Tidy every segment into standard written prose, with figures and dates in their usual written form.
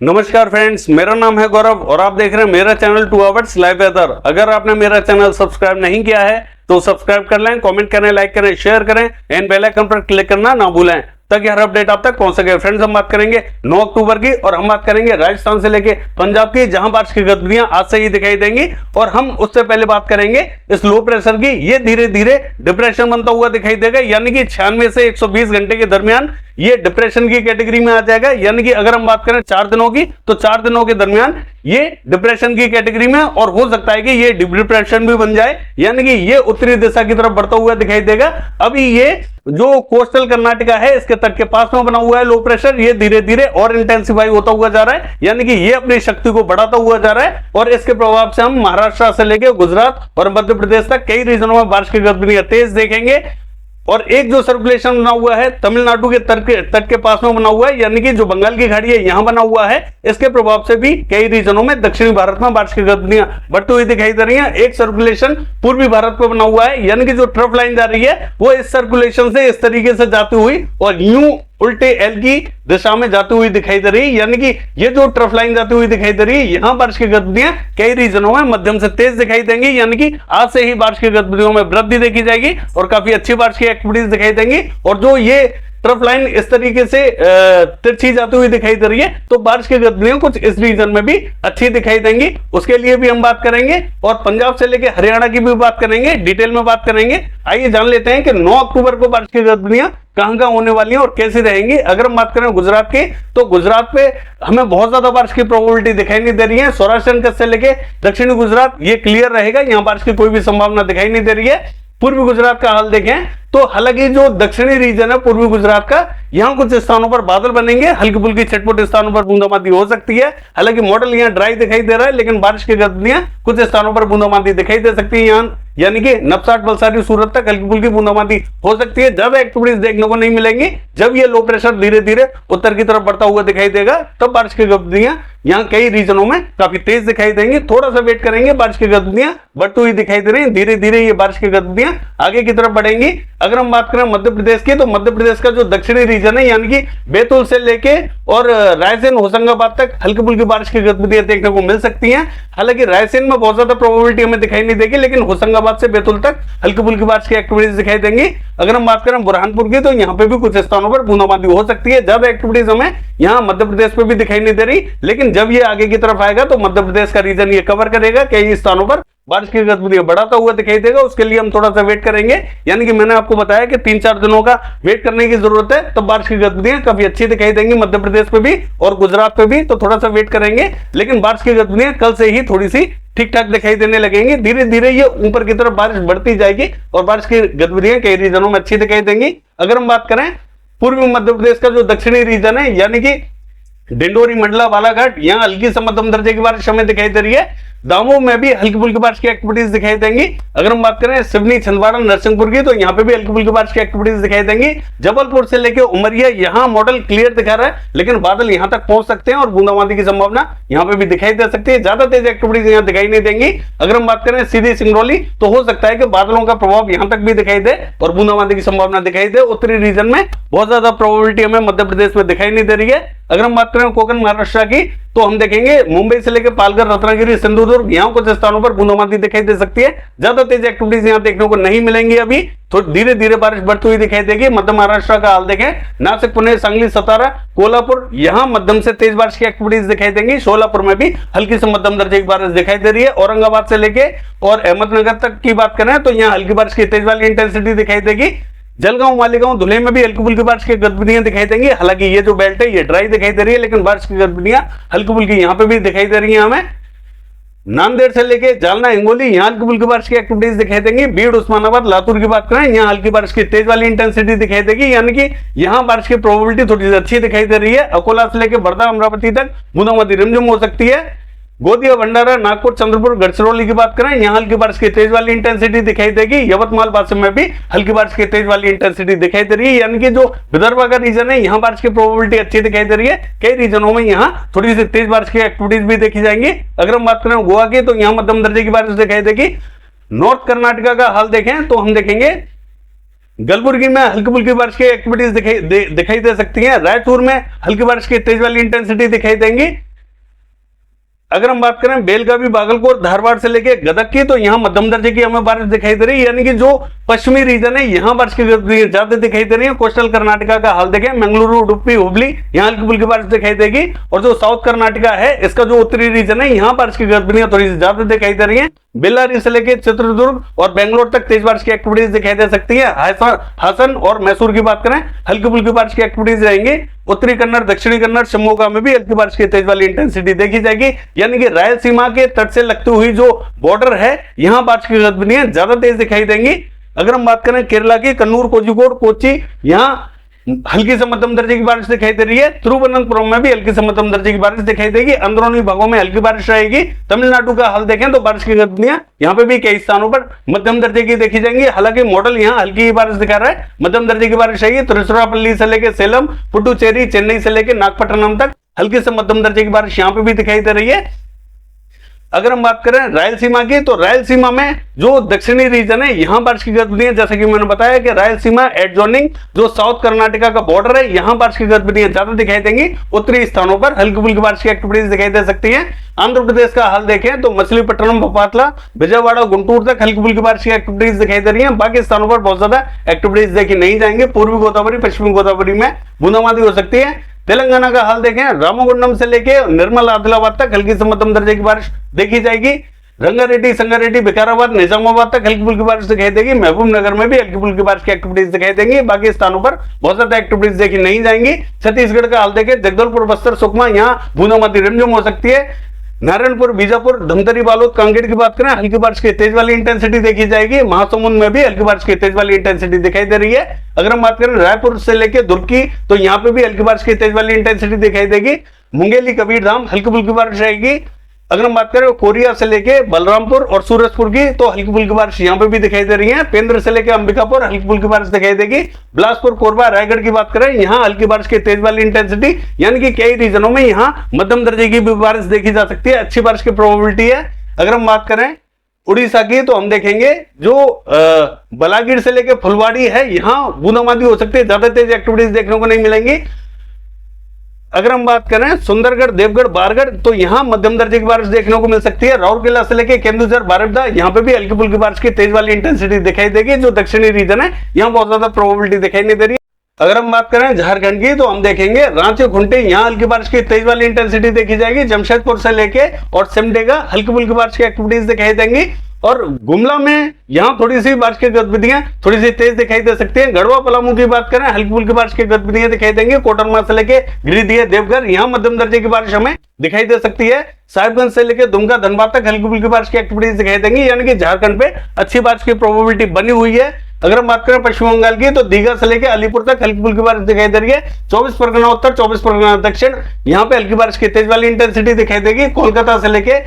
नमस्कार फ्रेंड्स, मेरा नाम है गौरव और आप देख रहे हैं मेरा चैनल 2 आवर्स लाइव वेदर। अगर आपने मेरा चैनल सब्सक्राइब नहीं किया है तो सब्सक्राइब कर लें, कमेंट करें, लाइक करें, शेयर करें एंड बेल आइकन पर क्लिक करना ना भूलें ताकि हर अपडेट आप तक पहुंच सके। फ्रेंड्स, हम बात करेंगे 9 अक्टूबर की और हम बात करेंगे राजस्थान से लेके पंजाब की, जहां बारिश की गतिविधियां आज से ही दिखाई देंगी। और हम उससे पहले बात करेंगे इस लो प्रेशर की। ये धीरे धीरे डिप्रेशन बनता हुआ दिखाई देगा, यानी कि 96 से 120 घंटे के दरमियान ये डिप्रेशन की कैटेगरी में आ जाएगा। यानी कि अगर हम बात करें 4 दिनों की तो 4 दिनों के दरमियान ये डिप्रेशन की कैटेगरी में, और हो सकता है कि ये डिप्रेशन भी बन जाए, यानी कि ये उत्तरी दिशा की तरफ बढ़ता हुआ दिखाई देगा। अभी ये जो कोस्टल कर्नाटका है इसके तट के पास में बना हुआ है लो प्रेशर, ये धीरे धीरे और इंटेंसिफाई होता हुआ जा रहा है, यानी कि ये अपनी शक्ति को बढ़ाता हुआ जा रहा है। और इसके प्रभाव से हम महाराष्ट्र से लेकर गुजरात और मध्य प्रदेश तक कई रीजनों में बारिश की गतिविधियां तेज देखेंगे। और एक जो सर्कुलेशन बना हुआ है तमिलनाडु के तट के पास में बना हुआ है, यानी कि जो बंगाल की खाड़ी है यहां बना हुआ है, इसके प्रभाव से भी कई रीजनों में दक्षिणी भारत में बारिश की गतिविधियां बढ़ती हुई दिखाई दे रही हैं। एक सर्कुलेशन पूर्वी भारत में बना हुआ है, यानी कि जो ट्रफ लाइन जा रही है वो इस सर्कुलेशन से इस तरीके से जाती हुई और यूं उल्टे एल की दिशा में जाती हुई दिखाई दे रही है। यानी कि ये जो ट्रफ लाइन जाती हुई दिखाई दे रही है, यहां बारिश की गतिविधियां कई रीजनों में मध्यम से तेज दिखाई देंगी, यानी कि आज से ही बारिश की गतिविधियों में वृद्धि देखी जाएगी और काफी अच्छी बारिश की एक्टिविटीज दिखाई देंगी। और जो ये ट्रफ लाइन इस तरीके से तिरछी जाती हुई दिखाई दे रही है, तो बारिश की गतिविधियां कुछ इस रीजन में भी अच्छी दिखाई देंगी। उसके लिए भी हम बात करेंगे और पंजाब से लेकर हरियाणा की भी बात करेंगे, डिटेल में बात करेंगे। आइए जान लेते हैं कि 9 अक्टूबर को बारिश की गतिविधियां कहां होने वाली हैं और कैसी रहेंगी। अगर हम बात करें गुजरात की, तो गुजरात पे हमें बहुत ज्यादा बारिश की प्रोबेबिलिटी दिखाई नहीं दे रही है। सौराष्ट्र से लेके दक्षिणी गुजरात ये क्लियर रहेगा, यहां बारिश की कोई भी संभावना दिखाई नहीं दे रही है। पूर्वी गुजरात का हाल देखें तो हालांकि जो दक्षिणी रीजन है पूर्वी गुजरात का, यहां कुछ स्थानों पर बादल बनेंगे, हल्की फुल्की छिटपुट स्थानों पर बूंदाबांदी हो सकती है। हालांकि मॉडल यहां ड्राई दिखाई दे रहा है, लेकिन बारिश की गतिविधियां कुछ स्थानों पर बूंदाबांदी दिखाई दे सकती है। यहां यानी कि नवसारी वलसाड़ी सूरत तक हल्की फुल्की बूंदाबांदी हो सकती है। ज्यादा एक्टिविटीज देखने को नहीं मिलेंगी। जब ये लो प्रेशर धीरे धीरे उत्तर की तरफ बढ़ता हुआ दिखाई देगा, तब बारिश की गतिविधियां यहाँ कई रीजनों में काफी तेज दिखाई देंगी। थोड़ा सा वेट करेंगे, बारिश की गतिविधियां बढ़ती हुई दिखाई दे रही है। धीरे धीरे ये बारिश की गतिविधियां आगे की तरफ बढ़ेंगी। अगर हम बात करें मध्य प्रदेश की, तो मध्य प्रदेश का जो दक्षिणी रीजन है, यानी कि बैतूल से लेके और रायसेन होशंगाबाद तक हल्की फुल्की बारिश की गतिविधियां देखने को मिल सकती हैं। हालांकि रायसेन में बहुत ज्यादा प्रोबेबिलिटी हमें दिखाई नहीं देगी, लेकिन होशंगाबाद से बैतूल तक हल्की फुल्की बारिश की एक्टिविटीज दिखाई देंगी। अगर हम बात करें बुरहानपुर की, तो यहाँ पे भी कुछ स्थानों पर बूंदाबांदी हो सकती है। ज्यादा एक्टिविटीज हमें यहाँ मध्य प्रदेश पे भी दिखाई नहीं दे रही, लेकिन जब ये आगे की तरफ आएगा तो मध्य प्रदेश का रीजन ये कवर करेगा, कई स्थानों पर बारिश की गतिविधियां बढ़ाता हुआ दिखाई देगा। उसके लिए हम थोड़ा सा वेट करेंगे, यानी कि मैंने आपको बताया कि 3-4 दिनों का वेट करने की जरूरत है, तब बारिश की गतिविधियां काफी अच्छी दिखाई देंगी मध्य प्रदेश पे भी और गुजरात पे भी। तो थोड़ा सा वेट करेंगे, लेकिन बारिश की गतिविधियां कल से ही थोड़ी सी ठीक ठाक दिखाई देने लगेंगी। धीरे धीरे ये ऊपर की तरफ बारिश बढ़ती जाएगी और बारिश की गतिविधियां कई रीजनों में अच्छी दिखाई देंगी। अगर हम बात करें पूर्वी मध्य प्रदेश का जो दक्षिणी रीजन है, यानी कि डिंडोरी, मंडला, बालाघाट, यहाँ हल्की से मध्यम दर्जे की बारिश हमें दिखाई दे रही है। दामोह में भी हल्की फुल्की बारिश की एक्टिविटीज दिखाई देंगी। अगर हम बात करें सिवनी, छिंदवाड़ा, नरसिंहपुर की, तो यहाँ पे भी हल्की फुल्की बारिश की एक्टिविटीज दिखाई देंगी। जबलपुर से लेकर उमरिया, यहाँ मॉडल क्लियर दिखा रहा है, लेकिन बादल यहाँ तक पहुंच सकते हैं और बूंदाबांदी की संभावना यहाँ पे भी दिखाई दे सकती है। ज्यादा तेज एक्टिविटीज यहाँ दिखाई नहीं देंगी। अगर हम बात करें सीधी सिंगरौली, तो हो सकता है कि बादलों का प्रभाव यहाँ तक भी दिखाई दे और बूंदाबांदी की संभावना दिखाई दे। उत्तरी रीजन में बहुत ज्यादा प्रोबेबिलिटी हमें मध्य प्रदेश में दिखाई नहीं दे रही है। अगर हम बात करें कोकण महाराष्ट्र की, तो हम देखेंगे मुंबई से लेकर पालघर, रत्नागिरी, सिंधुदुर्ग, यहाँ कुछ स्थानों पर बूंदाबांदी दिखाई दे सकती है। ज्यादा तेज एक्टिविटीज यहाँ देखने को नहीं मिलेंगी। अभी थोड़ी धीरे धीरे बारिश बढ़ती हुई दिखाई देगी। मध्य महाराष्ट्र का हाल देखें, नासिक, पुणे, सांगली, सतारा, कोल्हापुर, यहाँ मध्यम से तेज बारिश की एक्टिविटीज दिखाई देंगी। सोलापुर में भी हल्की से मध्यम दर्जे की बारिश दिखाई दे रही है। औरंगाबाद से लेके और अहमदनगर तक की बात करें तो यहाँ हल्की बारिश की तेज वाली इंटेंसिटी दिखाई देगी। जलगांव, मालेगांव, धुले में भी हल्की फुल्की बारिश की गतिविधियां दिखाई देंगी। हालांकि ये जो बेल्ट है ये ड्राई दिखाई दे रही है, लेकिन बारिश की गतिविधियां हल्की फुल्की यहाँ पे भी दिखाई दे रही है हमें। नांदेड़ से लेके जालना, हिंगोली, यहाँ हल्की फुल्की बारिश की एक्टिविटीज दिखाई देंगी। बीड़, उस्मानाबाद, लातूर की बात करें, यहाँ हल्की बारिश की तेज वाली इंटेंसिटी दिखाई देगी, यानी कि यहाँ बारिश की प्रोबेबिलिटी थोड़ी सी अच्छी दिखाई दे रही है। अकोला से लेकर बर्दा, अमरावती तक बूंदाबांदी रिमझिम हो सकती है। गोदिया, भंडारा, नागपुर, चंद्रपुर, गढ़चिरौली की बात करें, यहाँ हल्की बारिश की तेज वाली इंटेंसिटी दिखाई देगी। यवतमाल, वाशिम में भी हल्की बारिश की तेज वाली इंटेंसिटी दिखाई दे रही है, यानी कि जो विदर्भ का रीजन है यहाँ बारिश की प्रोबेबिलिटी अच्छी दिखाई दे रही है। कई रीजनों में यहाँ थोड़ी सी तेज बारिश की एक्टिविटीज भी देखी जाएंगी। अगर हम बात करें गोवा की, तो यहाँ मध्यम दर्जे की बारिश दिखाई देगी। नॉर्थ कर्नाटका का हाल देखें तो हम देखेंगे गलबुर्गी में हल्की फुल्की बारिश की एक्टिविटीज दिखाई दे सकती हैं। रायचूर में हल्की बारिश की तेज वाली इंटेंसिटी दिखाई देंगी। अगर हम बात करें बेलगावी, बागलकोट, धारवाड़ से लेके गदग की, तो यहाँ मध्यम दर्जे की हमें बारिश दिखाई दे रही है, यानी कि जो पश्चिमी रीजन है यहाँ बारिश की गतिविधि ज्यादा दिखाई दे रही है। कोस्टल कर्नाटका का हाल देखें, मंगलुरु, उडुपी, हुबली, यहाँ हल्की फुल्की बारिश दिखाई देगी। और जो साउथ कर्नाटका है, इसका जो उत्तरी रीजन है, यहाँ बारिश की गतिविधियां थोड़ी सी ज्यादा दिखाई दे रही है। बेल्लारी से लेकर चित्रदुर्ग और बेंगलोर तक तेज बारिश की एक्टिविटीज दिखाई दे सकती है। हासन और मैसूर की बात करें, हल्की फुल्की बारिश की एक्टिविटीज रहेंगी। उत्तरी कन्नड़, दक्षिणी कन्नड़, शिवमोगा में भी हल्की बारिश की तेज वाली इंटेंसिटी देखी जाएगी, यानी कि रायलसीमा के तट से लगती हुई जो बॉर्डर है, यहां बारिश की गतिविधियां ज्यादा तेज दिखाई देंगी। अगर हम बात करें केरला की, कन्नूर, कोझिकोड, कोच्चि, यहां हल्की से मध्यम दर्जे की बारिश दिखाई दे रही है। तिरुवनंतपुरम में भी हल्की से मध्यम दर्जे की बारिश दिखाई देगी। अंदरूनी भागों में हल्की बारिश रहेगी। तमिलनाडु का हाल देखें तो बारिश की गतिविधियां यहाँ पे भी कई स्थानों पर मध्यम दर्जे की देखी जाएंगी। हालांकि मॉडल यहाँ हल्की बारिश दिखा रहा है, मध्यम दर्जे की बारिश रहेगी। त्रिचुरापल्ली से लेकर सेलम, पुडुचेरी, चेन्नई से लेकर नागपट्टनम तक हल्की से मध्यम दर्जे की बारिश यहाँ पे भी दिखाई दे रही है। अगर हम बात करें रायलसीमा की, तो रायलसीमा में जो दक्षिणी रीजन है, यहां बारिश की गतिविधियां, जैसे कि मैंने बताया कि रायलसीमा एडजॉइनिंग जो साउथ कर्नाटका का बॉर्डर है, यहां बारिश की गतिविधियां ज्यादा दिखाई देंगी। उत्तरी स्थानों पर हल्की फुल्की बारिश की एक्टिविटीज दिखाई दे सकती है। आंध्र प्रदेश का हाल देखें तो मछलीपट्टनम, भोपातला, विजयवाड़ा, गुंटूर तक हल्की फुल्की बारिश की एक्टिविटीज दिखाई दे रही है। बाकी स्थानों पर बहुत ज्यादा एक्टिविटीज देखी नहीं जाएंगे। पूर्वी गोदावरी, पश्चिमी गोदावरी में बूंदाबांदी हो सकती है। तेलंगाना का हाल देखें, रामगुंडम से लेकर निर्मल, आदिलाबाद तक हल्की से मध्यम दर्जे की बारिश देखी जाएगी। रंगारेड्डी, संगारेड्डी, विकाराबाद, निजामाबाद तक हल्की फुल्की बारिश दिखाई देगी। महबूब नगर में भी हल्की फुल्की बारिश की एक्टिविटीज दिखाई देंगी। बाकी स्थानों पर बहुत ज्यादा एक्टिविटीज देखी नहीं जाएंगी। छत्तीसगढ़ का हाल देखें, जगदलपुर, बस्तर, सुकमा, यहाँ बूंदाबांदी रिमझिम हो सकती है। नारायणपुर, बीजापुर, धमतरी, बालोद, कांगेर की बात करें, हल्की बारिश की तेज वाली इंटेंसिटी देखी जाएगी। महासमुंद में भी हल्की बारिश की तेज वाली इंटेंसिटी दिखाई दे रही है। अगर हम बात करें रायपुर से लेकर दुर्ग की, तो यहाँ पे भी हल्की बारिश की तेज वाली इंटेंसिटी दिखाई देगी। मुंगेली, कबीरधाम हल्की फुल्की बारिश रहेगी। अगर हम बात करें कोरिया से लेके बलरामपुर और सूरजपुर की, तो हल्की फुल्की बारिश यहाँ पे भी दिखाई दे रही है। पेंद्र से लेके अंबिकापुर हल्की फुल्की बारिश दिखाई देगी। बिलासपुर, कोरबा, रायगढ़ की बात करें, यहाँ हल्की बारिश की तेज वाली इंटेंसिटी, यानी कि कई रीजनों में यहाँ मध्यम दर्जे की भी बारिश देखी जा सकती है। अच्छी बारिश की प्रोबेबिलिटी है। अगर हम बात करें उड़ीसा की, तो हम देखेंगे जो बलागीर से लेके फुलवाड़ी है, यहाँ बूंदाबांदी हो सकती है। ज्यादा तेज एक्टिविटीज देखने को नहीं मिलेंगी। अगर हम बात करें सुंदरगढ़, देवगढ़, बारगढ़, तो यहाँ मध्यम दर्जे की बारिश देखने को मिल सकती है। राउरकेला से लेके केंदुझर, बारिपदा, यहाँ पे भी हल्की फुल्की बारिश की तेज वाली इंटेंसिटी दिखाई देगी। जो दक्षिणी रीजन है, यहाँ बहुत ज्यादा प्रोबेबिलिटी दिखाई नहीं दे रही है। अगर हम बात करें झारखंड की, तो हम देखेंगे रांची, खुंटी, यहाँ हल्की बारिश की तेज वाली इंटेंसिटी देखी जाएगी। जमशेदपुर से लेके और सिमडेगा हल्की फुल्की बारिश की एक्टिविटीज दिखाई देंगी। और गुमला में यहाँ थोड़ी सी बारिश की गतिविधियां थोड़ी सी तेज दिखाई दे सकती हैं। गढ़वा, पलामू की बात करें, हल्की फुल्की बारिश की गतिविधियां दिखाई देंगी। कोटरमा से लेके गिरिडीह, देवघर, यहाँ मध्यम दर्जे की बारिश हमें दिखाई दे सकती है। साहिबगंज से लेकर दुमका, धनबाद तक हल्की फुल्की बारिश की एक्टिविटीज दिखाई देंगी, यानी कि झारखंड पे अच्छी बारिश की प्रोबेबिलिटी बनी हुई है। अगर हम बात करें पश्चिम बंगाल की, तो दीघा से लेकर अलीपुर तक हल्की फुल्की बारिश दिखाई दे रही है। 24 परगना उत्तर, 24 परगना दक्षिण, यहाँ पे हल्की बारिश की तेज वाली इंटेंसिटी दिखाई देगी। कोलकाता से लेके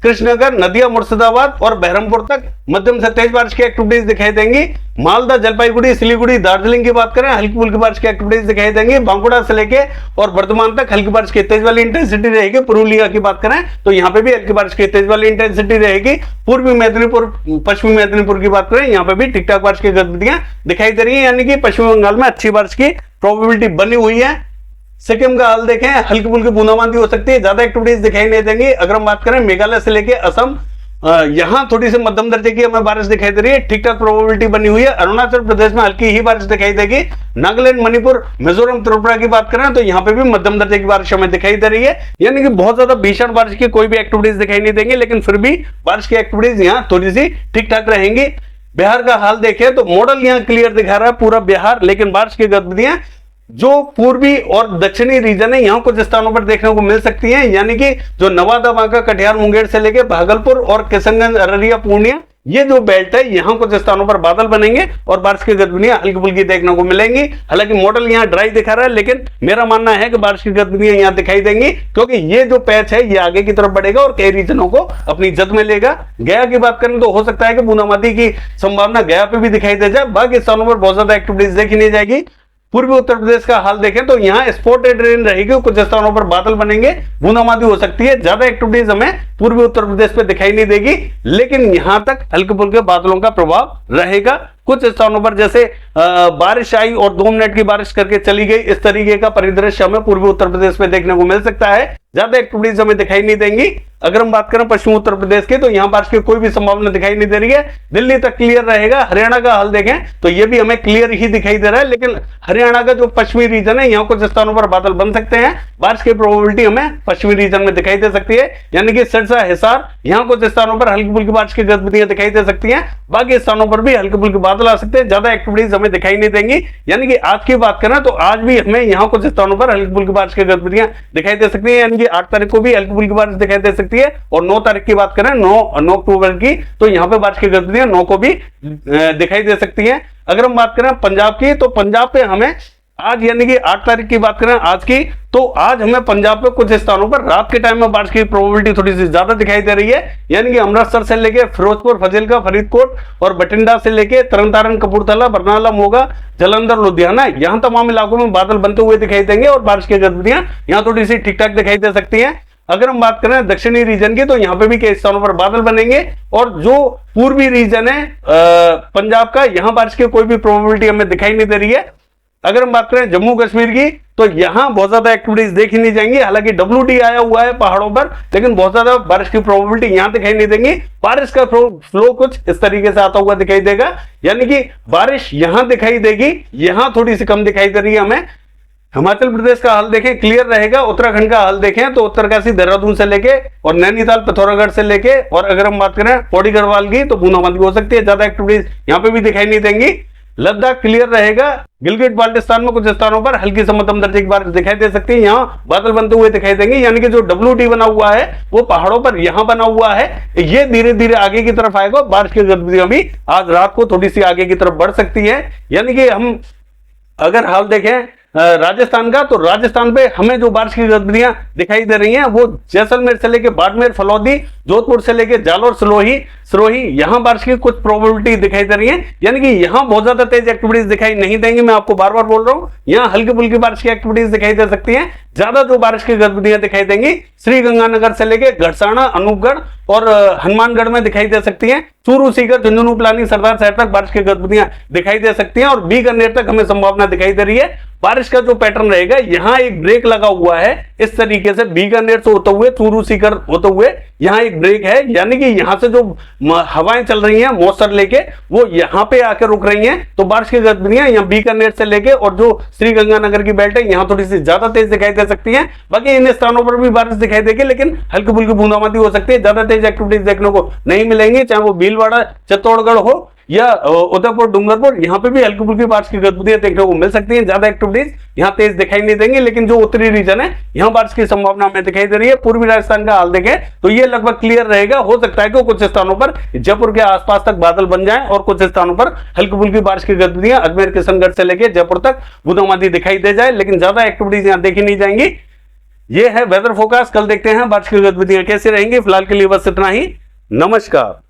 कृष्णनगर, नदिया, मुर्शिदाबाद और बहरमपुर तक मध्यम से तेज बारिश की एक्टिविटीज दिखाई देंगी। मालदा, जलपाईगुड़ी, सिलीगुड़ी, दार्जिलिंग की बात करें, हल्की फुल्की बारिश की एक्टिविटीज दिखाई देंगी। बांकुड़ा से लेके और वर्धमान तक हल्की बारिश की तेज वाली इंटेंसिटी रहेगी। पुरुलिया की बात करें तो यहाँ पे भी हल्की बारिश की तेज वाली इंटेंसिटी रहेगी। पूर्वी मेदिनीपुर, पश्चिमी मेदिनीपुर की बात करें, यहाँ पे भी ठीक ठाक बारिश की गतिविधियां दिखाई दे रही है, यानी कि पश्चिम बंगाल में अच्छी बारिश की प्रोबेबिलिटी बनी हुई है। सिक्किम का हाल देखें, हल्की फुल्की बूंदाबांदी हो सकती है, ज्यादा एक्टिविटीज दिखाई नहीं देंगी। अगर हम बात करें मेघालय से लेके असम, यहाँ थोड़ी सी मध्यम दर्जे की हमें बारिश दिखाई दे रही है, ठीक ठाक प्रोबेबिलिटी बनी हुई है। अरुणाचल प्रदेश में हल्की ही बारिश दिखाई देगी। नागालैंड, मणिपुर, मिजोरम, त्रिपुरा की बात करें तो यहाँ पे भी मध्यम दर्जे की बारिश हमें दिखाई दे रही है, यानी कि बहुत ज्यादा भीषण बारिश की कोई भी एक्टिविटीज दिखाई नहीं देंगी, लेकिन फिर भी बारिश की एक्टिविटीज यहाँ थोड़ी सी ठीक ठाक रहेंगी। बिहार का हाल देखें तो मॉडल यहाँ क्लियर दिखा रहा है पूरा बिहार, लेकिन बारिश की गतिविधियां जो पूर्वी और दक्षिणी रीजन है यहाँ कुछ स्थानों पर देखने को मिल सकती हैं, यानी कि जो नवादा, बांका, कटिहार, मुंगेर से लेके भागलपुर और किशनगंज, अररिया, पूर्णिया, ये जो बेल्ट है यहाँ कुछ स्थानों पर बादल बनेंगे और बारिश की गतिविधियां हल्की फुल्की देखने को मिलेंगी। हालांकि मॉडल यहाँ ड्राई दिखा रहा है, लेकिन मेरा मानना है कि बारिश की गतिविधियां यहाँ दिखाई देंगी, क्योंकि ये जो पैच है ये आगे की तरफ बढ़ेगा और कई रीजनों को अपनी जद में लेगा। गया की बात करें तो हो सकता है कि बूंदाबांदी की संभावना गया पे भी दिखाई दे जाए, बाकी स्थानों पर बहुत ज्यादा एक्टिविटीज देखी नहीं जाएगी। पूर्वी उत्तर प्रदेश का हाल देखें तो यहाँ स्पॉटेड रेन रहेगी, कुछ स्थानों पर बादल बनेंगे, बूंदाबांदी हो सकती है, ज्यादा एक्टिविटीज हमें पूर्वी उत्तर प्रदेश पे दिखाई नहीं देगी, लेकिन यहां तक हल्के फुल्के बादलों का प्रभाव रहेगा। कुछ स्थानों पर जैसे बारिश आई और 2 मिनट की बारिश करके चली गई, इस तरीके का परिदृश्य हमें पूर्वी उत्तर प्रदेश में देखने को मिल सकता है। ज्यादा एक्टिविटीज हमें दिखाई नहीं देंगी। अगर हम बात करें पश्चिमी उत्तर प्रदेश की, तो यहां बारिश की कोई भी संभावना दिखाई नहीं दे रही है। दिल्ली तक क्लियर रहेगा। हरियाणा का हाल देखें तो यह भी हमें क्लियर ही दिखाई दे रहा है, लेकिन हरियाणा का जो पश्चिमी रीजन है, यहां कुछ स्थानों पर बादल बन सकते हैं। बारिश की प्रोबेबिलिटी हमें पश्चिमी रीजन में दिखाई दे सकती है, यानी कि सिरसा, हिसार, यहां कुछ स्थानों पर हल्की फुल्की बारिश की गतिविधियां दिखाई दे सकती हैं। बाकी स्थानों पर भी हल्के फुल्के बादल आ सकते हैं। ज्यादा एक्टिविटीज हमें दिखाई नहीं देंगी। यानी कि आज की बात करें तो आज भी हमें यहां कुछ स्थानों पर हल्की फुल्की बारिश की गतिविधियां दिखाई दे सकती है, यानी कि 8 तारीख को भी हल्की फुल्की बारिश दिखाई दे सकती है। और 9 तारीख की बात करें, 9 अक्टूबर की, तो यहां पे बारिश की गतिविधियां 9 को भी दिखाई दे सकती हैं। अगर हम बात करें पंजाब की, तो पंजाब पे हमें आज यानी कि 8 तारीख की बात करें आज की, तो आज हमें पंजाब में कुछ स्थानों पर रात के टाइम में बारिश की प्रोबेबिलिटी थोड़ी सी ज्यादा दिखाई दे रही है। यानी कि अमृतसर से लेके फिरोजपुर, फाजिलका, फरीदकोट और बठिंडा से लेके तरनतारन, कपूरथला, बरनाला, मोगा, जालंधर, लुधियाना, यहां तमाम इलाकों में बादल बनते हुए दिखाई देंगे और बारिश की गतिविधियां यहां थोड़ी सी ठीक ठाक दिखाई दे सकती है। अगर हम बात करें दक्षिणी रीजन की, तो यहां पे भी कई स्थानों पर बादल बनेंगे और जो पूर्वी रीजन है पंजाब का, यहां बारिश की कोई भी प्रोबेबिलिटी हमें दिखाई नहीं दे रही है। अगर हम बात करें जम्मू कश्मीर की, तो यहां बहुत ज्यादा एक्टिविटीज देखी नहीं जाएंगी। हालांकि WD आया हुआ है पहाड़ों पर, लेकिन बहुत ज्यादा बारिश की प्रोबेबिलिटी यहां दिखाई नहीं देंगी। बारिश का फ्लो कुछ इस तरीके से आता हुआ दिखाई देगा, यानी कि बारिश यहां दिखाई देगी, यहां थोड़ी सी कम दिखाई दे रही है हमें। हिमाचल प्रदेश का हाल देखें क्लियर रहेगा। उत्तराखंड का हाल देखें तो उत्तरकाशी, देहरादून से लेके और नैनीताल, पिथौरागढ़ से लेके, और अगर हम बात करें पौड़ी गढ़वाल की, तो बूंदाबांदी हो सकती है। ज्यादा एक्टिविटीज यहां पे भी दिखाई नहीं देंगी। लद्दाख क्लियर रहेगा। गिलगिट बाल्टिस्तान में कुछ स्थानों पर हल्की से मध्यम दर्जे की बारिश दिखाई दे सकती है, यहां बादल बनते हुए दिखाई देंगे। यानी कि जो WD बना हुआ है वो पहाड़ों पर यहां बना हुआ है, ये धीरे धीरे आगे की तरफ आएगा। बारिश की गतिविधियां भी आज रात को थोड़ी सी आगे की तरफ बढ़ सकती है। यानी कि हम अगर हाल देखें राजस्थान का, तो राजस्थान पे हमें जो बारिश की गतिविधियां दिखाई दे रही हैं वो जैसलमेर से लेके बाड़मेर, फलौदी, जोधपुर से लेके जालोर, सिरोही, यहां बारिश की कुछ प्रोबेबिलिटी दिखाई दे रही है। यानी कि यहां बहुत ज्यादा तेज एक्टिविटीज दिखाई नहीं देंगी। मैं आपको बार बार बोल रहा हूं, यहां हल्की फुल्की बारिश की एक्टिविटीज दिखाई दे सकती हैं। ज्यादा जो बारिश की गतिविधियां दिखाई देंगी श्रीगंगानगर से लेके गढ़साना, अनूपगढ़ और हनुमानगढ़ में दिखाई दे सकती हैं। चूरू, सीकर, झुंझुनू, पिलानी, सरदार शहर तक बारिश की गतिविधियां दिखाई दे सकती हैं और बीकानेर तक हमें संभावना दिखाई दे रही है। बारिश का जो पैटर्न रहेगा, यहां एक ब्रेक लगा हुआ है इस तरीके से, बीकानेर से होते हुए चूरू, सीकर होते हुए यहां एक ब्रेक है। यानी कि यहां से जो हवाएं चल रही हैं मौसर लेके, वो यहां पे आकर रुक रही हैं। तो बारिश की गतिविधियां यहां बीकानेर से लेके और जो श्रीगंगानगर की बेल्ट है, यहां थोड़ी सी ज्यादा तेज दिखाई दे सकती है। बाकी इन स्थानों पर भी बारिश दिखाई देगी, लेकिन हल्की फुल्की बूंदाबांदी हो सकती है। ज्यादा तेज एक्टिविटीज देखने को नहीं मिलेंगी, चाहे वो भीलवाड़ा, चित्तौड़गढ़ हो या उदयपुर, डूंगरपुर, यहां पे भी हल्की फुल्की बारिश की गतिविधियां देखने को मिल सकती हैं। ज्यादा एक्टिविटीज यहां तेज दिखाई नहीं देंगी, लेकिन जो उत्तरी रीजन है यहां बारिश की संभावना हमें दिखाई दे रही है। पूर्वी राजस्थान का हाल देखें तो ये लगभग क्लियर रहेगा। हो सकता है कि कुछ स्थानों पर जयपुर के आसपास तक बादल बन जाएं और कुछ स्थानों पर हल्की फुल्की बारिश की गतिविधियां अजमेर, किशनगढ़ से लेकर जयपुर तक बूंदाबांदी दिखाई दे जाए, लेकिन ज्यादा एक्टिविटीज यहां देखी नहीं जाएंगी। ये है वेदर फोरकास्ट। कल देखते हैं बारिश की गतिविधियां कैसी रहेंगी। फिलहाल के लिए बस इतना ही। नमस्कार।